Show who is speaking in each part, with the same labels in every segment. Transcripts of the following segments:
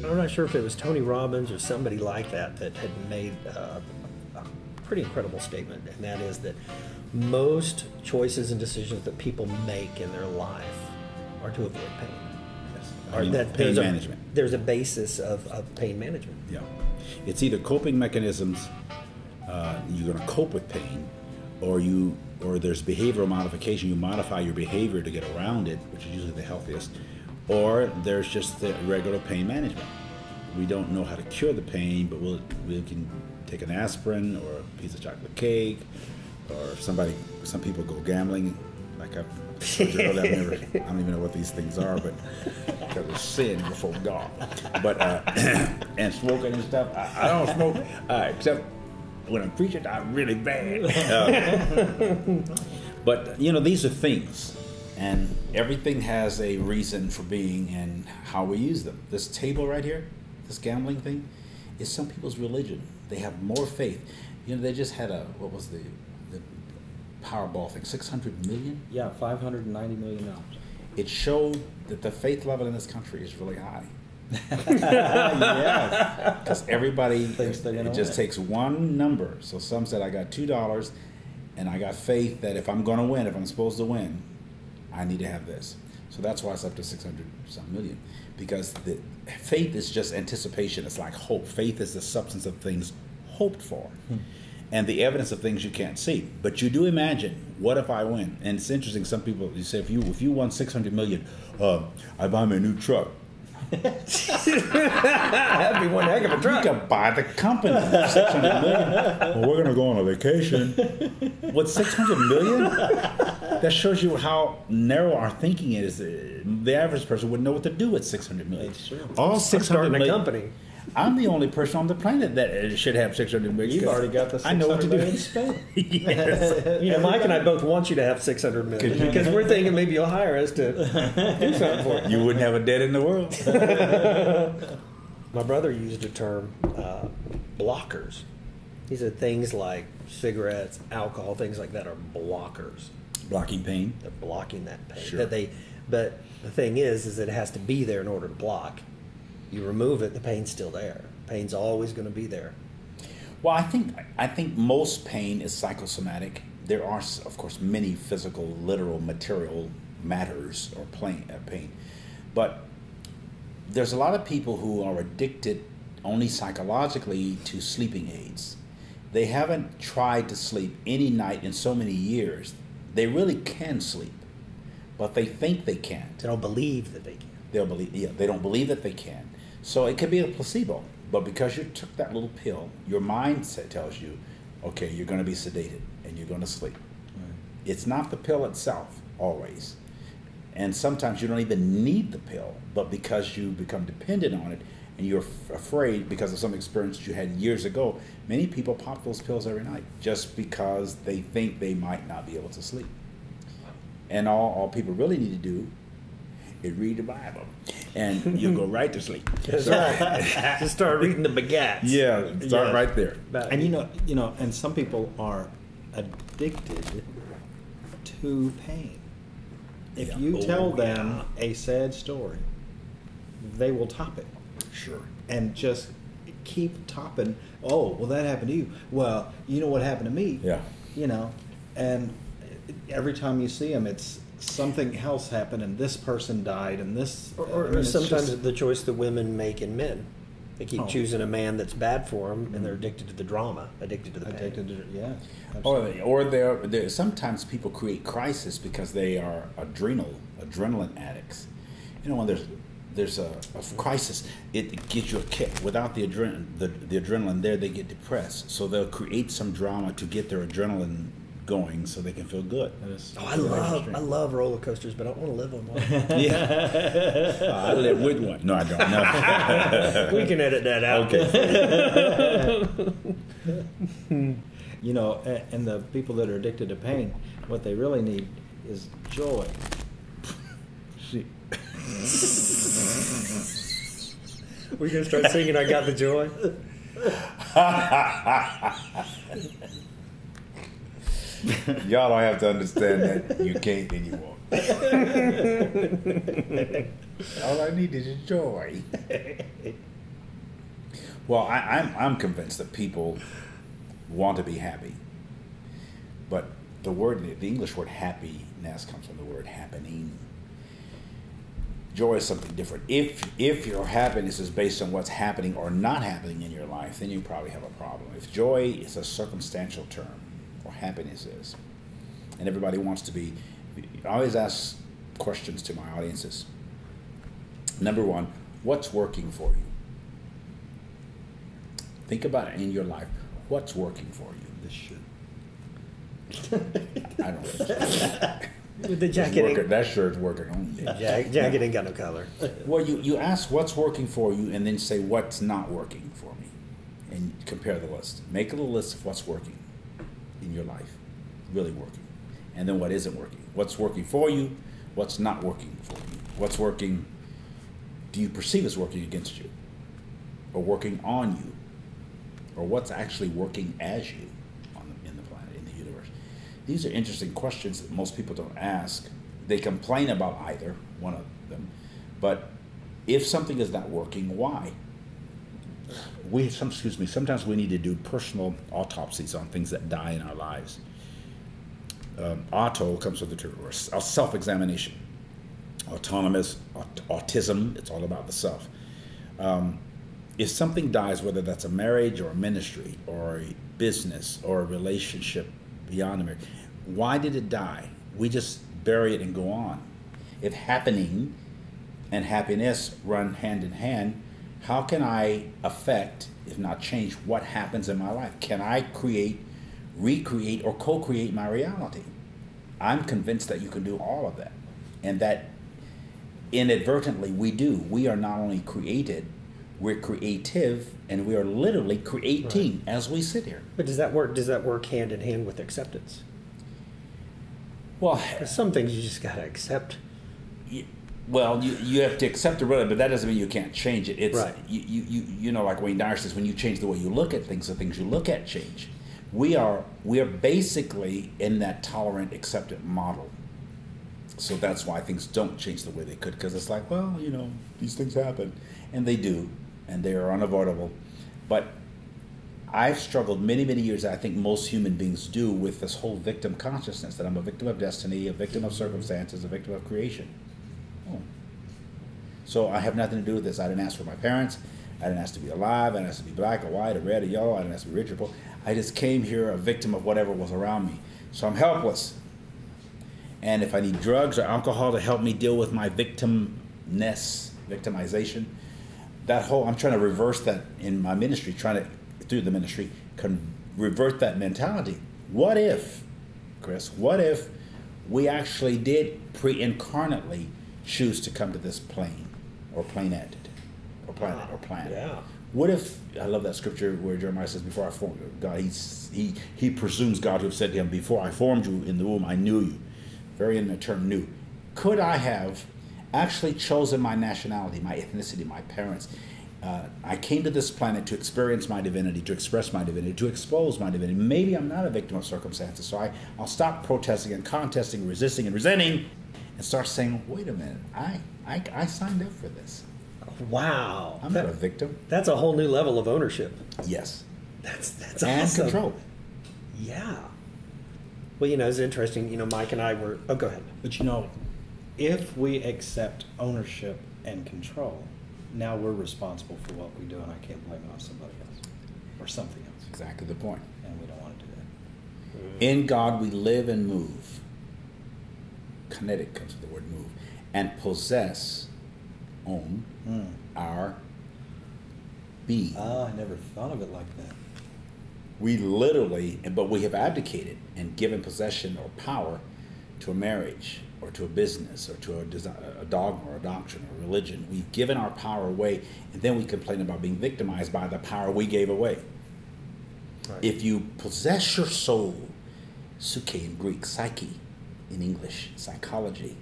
Speaker 1: I'm not sure if it was Tony Robbins or somebody like that that had made a pretty incredible statement, and that is that most choices and decisions that people make in their life are to avoid pain.
Speaker 2: Yes.
Speaker 1: Or that
Speaker 2: pain management.
Speaker 1: There's a basis of pain management.
Speaker 2: Yeah. It's either coping mechanisms, you're going to cope with pain, or there's behavioral modification. You modify your behavior to get around it, which is usually the healthiest, or there's just the regular pain management. We don't know how to cure the pain, but we can take an aspirin or a piece of chocolate cake, or some people go gambling, like I've told you earlier, I don't even know what these things are, but because it's sin before God. But and smoking and stuff, I don't smoke, except when I'm preaching, I'm really bad. But these are things, and everything has a reason for being and how we use them. This table right here, this gambling thing, is some people's religion. They have more faith. They just had what was the Powerball thing, 600 million?
Speaker 3: Yeah, $590 million.
Speaker 2: It showed that the faith level in this country is really high.
Speaker 3: Yes.
Speaker 2: Because everybody,
Speaker 3: Thinks they're gonna
Speaker 2: it just
Speaker 3: win.
Speaker 2: takes one number. So some said, I got $2, and I got faith that if I'm going to win, if I'm supposed to win, I need to have this. So that's why it's up to 600-some million. Because the faith is just anticipation. It's like hope. Faith is the substance of things hoped for. And the evidence of things you can't see. But you do imagine, what if I win? And it's interesting, some people, you say, if you won 600 million, I buy me a new truck.
Speaker 1: That'd be one heck of a truck.
Speaker 2: You could buy the company for 600 million. Well, we're going to go on a vacation. With 600 million? That shows you how narrow our thinking is. The average person wouldn't know what to do with 600 million.
Speaker 3: It's true.
Speaker 2: All
Speaker 1: I'm
Speaker 2: 600
Speaker 1: starting a
Speaker 2: million.
Speaker 1: company.
Speaker 2: I'm the only person on the planet that should have 600 million.
Speaker 3: You've already got the
Speaker 2: I know what to
Speaker 3: 600
Speaker 2: do.
Speaker 3: million spent.
Speaker 2: Yes.
Speaker 1: Mike and I both want you to have 600 million because we're thinking maybe you'll hire us to do something for you.
Speaker 2: You wouldn't have a debt in the world.
Speaker 1: My brother used a term, blockers. He said things like cigarettes, alcohol, things like that are blockers.
Speaker 2: Blocking pain.
Speaker 1: They're blocking that pain.
Speaker 2: Sure.
Speaker 1: But the thing is it has to be there in order to block. You remove it, the pain's still there. Pain's always going to be there.
Speaker 2: Well, I think most pain is psychosomatic. There are, of course, many physical, literal, material matters or pain. But there's a lot of people who are addicted only psychologically to sleeping aids. They haven't tried to sleep any night in so many years. They really can sleep, but they think they can't.
Speaker 1: They don't believe that they can.
Speaker 2: They don't believe that they can. So it could be a placebo, but because you took that little pill, your mindset tells you, okay, you're going to be sedated and you're going to sleep.
Speaker 3: Right.
Speaker 2: It's not the pill itself, always. And sometimes you don't even need the pill, but because you become dependent on it and you're afraid because of some experience you had years ago, many people pop those pills every night just because they think they might not be able to sleep. And all people really need to do is read the Bible, and you'll go right to sleep.
Speaker 1: That's right. Just start reading the Begats.
Speaker 2: Yeah, start right there.
Speaker 3: And and some people are addicted to pain. If
Speaker 2: Yeah.
Speaker 3: you tell
Speaker 1: Oh,
Speaker 3: them a sad story, they will top it
Speaker 2: Sure.
Speaker 3: and just keep topping. Oh, well, that happened to you. Well, you know what happened to me.
Speaker 2: Yeah.
Speaker 3: And every time you see them, it's something else happened, and this person died, and this.
Speaker 1: Or
Speaker 3: it's
Speaker 1: sometimes
Speaker 3: just-
Speaker 1: the choice that women make in men. They keep
Speaker 3: Oh.
Speaker 1: choosing a man that's bad for them, and they're addicted to the drama, addicted to the pain.
Speaker 3: addicted to, yeah.
Speaker 2: Or
Speaker 3: absolutely.
Speaker 2: they're sometimes people create crisis because they are adrenaline addicts. When there's a crisis, it gives you a kick. Without the adrenaline there, they get depressed. So they'll create some drama to get their adrenaline going so they can feel good.
Speaker 3: That is
Speaker 1: Oh,
Speaker 3: very
Speaker 1: I love roller coasters, but I don't want to live on one.
Speaker 2: Yeah. I live with one. No, I don't. No.
Speaker 1: We can edit that out.
Speaker 2: Okay.
Speaker 3: And the people that are addicted to pain, what they really need is joy.
Speaker 1: We're going to start singing I Got the Joy?
Speaker 2: Y'all don't have to understand that you can't anymore. All I need is joy. Well, I'm convinced that people want to be happy, but the English word happiness comes from the word happening. Joy is something different. If your happiness is based on what's happening or not happening in your life, then you probably have a problem. If joy is a circumstantial term, or happiness is, and everybody wants to be, I always ask questions to my audiences. Number one, what's working for you? Think about it in your life. What's working for you?
Speaker 3: This shit.
Speaker 2: I don't think
Speaker 1: The jacket
Speaker 2: that shirt's working on you.
Speaker 1: jacket ain't got no color.
Speaker 2: Well, you ask what's working for you and then say what's not working for me. And compare the list. Make a little list of what's working in your life, really working. And then what isn't working. What's working for you, what's not working for you. What's working, do you perceive as working against you? Or working on you? Or what's actually working as you in the planet, in the universe? These are interesting questions that most people don't ask. They complain about either, one of them. But if something is not working, why? Sometimes we need to do personal autopsies on things that die in our lives. Auto comes from the term, or self-examination. Autonomous, autism, it's all about the self. If something dies, whether that's a marriage or a ministry or a business or a relationship beyond a marriage, why did it die? We just bury it and go on. If happening and happiness run hand in hand, how can I affect, if not change, what happens in my life? Can I create, recreate, or co-create my reality? I'm convinced that you can do all of that. And that inadvertently we do. We are not only created, we're creative, and we are literally creating as we sit here.
Speaker 1: But does that work hand in hand with acceptance?
Speaker 2: Well,
Speaker 1: There's some things you just gotta accept.
Speaker 2: You have to accept the reality, but that doesn't mean you can't change it. It's
Speaker 1: right.
Speaker 2: You know, like Wayne Dyer says, when you change the way you look at things, the things you look at change. We are basically in that tolerant, acceptant model. So that's why things don't change the way they could, because it's like, well, you know, these things happen, and they do, and they are unavoidable. But I've struggled many, many years, I think most human beings do, with this whole victim consciousness, that I'm a victim of destiny, a victim of circumstances, a victim of creation. Oh. So I have nothing to do with this. I didn't ask for my parents. I didn't ask to be alive. I didn't ask to be black or white or red or yellow. I didn't ask to be rich or poor. I just came here a victim of whatever was around me. So I'm helpless. And if I need drugs or alcohol to help me deal with my victimization, I'm trying to reverse that in my ministry, through the ministry, revert that mentality. What if, Chris, we actually did pre-incarnately choose to come to this plane, or planet, or planet, or planet?
Speaker 1: Yeah.
Speaker 2: What if, I love that scripture where Jeremiah says, before I formed you, God, he presumes God to have said to him, before I formed you in the womb, I knew you. Very intimate term, knew. Could I have actually chosen my nationality, my ethnicity, my parents? I came to this planet to experience my divinity, to express my divinity, to expose my divinity. Maybe I'm not a victim of circumstances, so I'll stop protesting and contesting, resisting and resenting, and start saying, wait a minute, I signed up for this.
Speaker 1: Wow.
Speaker 2: I'm not a victim.
Speaker 1: That's a whole new level of ownership.
Speaker 2: Yes.
Speaker 1: That's
Speaker 2: and
Speaker 1: awesome.
Speaker 2: control.
Speaker 1: Yeah. Well, it's interesting. Mike and I were... Oh, go ahead.
Speaker 3: But if we accept ownership and control, now we're responsible for what we do, and I can't blame it on somebody else or something else.
Speaker 2: Exactly the point.
Speaker 3: And we don't want to do that.
Speaker 2: In God we live and move. Kinetic comes from the word move. And possess, own, our being.
Speaker 3: I never thought of it like that.
Speaker 2: We literally, but we have abdicated and given possession or power to a marriage or to a business or to a dogma or a doctrine or religion. We've given our power away, and then we complain about being victimized by the power we gave away. Right. If you possess your soul, psyche in Greek, psyche in English, psychology,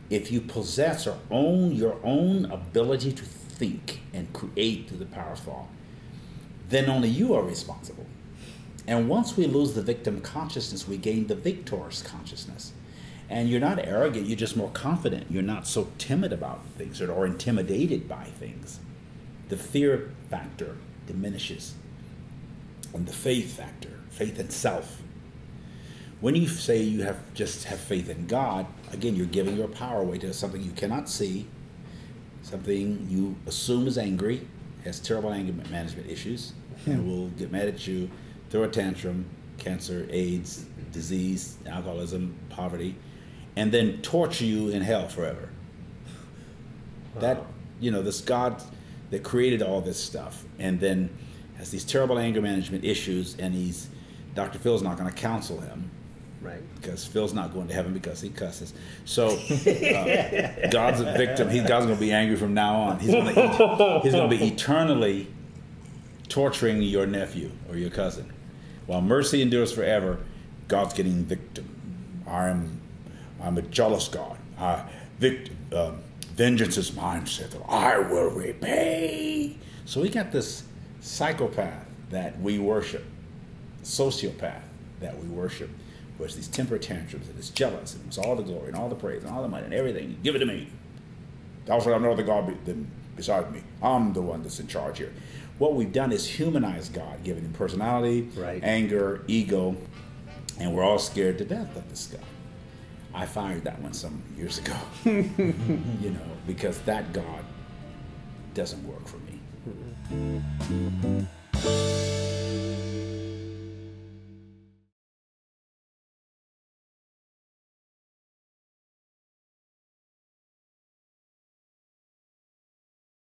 Speaker 2: if you possess or own your own ability to think and create through the power of thought, then only you are responsible. And once we lose the victim consciousness, we gain the victor's consciousness. And you're not arrogant, you're just more confident. You're not so timid about things or intimidated by things. the fear factor diminishes, and the faith factor, faith in self. When you say you just have faith in God, again, you're giving your power away to something you cannot see, something you assume is angry, has terrible anger management issues, and will get mad at you, throw a tantrum, cancer, AIDS, disease, alcoholism, poverty, and then torture you in hell forever. Wow. That, this God that created all this stuff, and then has these terrible anger management issues, and Dr. Phil's not going to counsel him.
Speaker 1: Right.
Speaker 2: Because Phil's not going to heaven because he cusses. So God's a victim. God's going to be angry from now on. He's going to be eternally torturing your nephew or your cousin. While mercy endures forever, God's getting victim. I'm a jealous God. Vengeance is mine, saith the Lord. I will repay. So we got this psychopath that we worship, sociopath that we worship, who has these temper tantrums and is jealous and wants all the glory and all the praise and all the money and everything. Give it to me. Thou shalt have no other God beside me. I'm the one that's in charge here. What we've done is humanize God, giving him personality,
Speaker 1: right,
Speaker 2: anger, ego, and we're all scared to death of this guy. I fired that one some years ago, because that God doesn't work for me.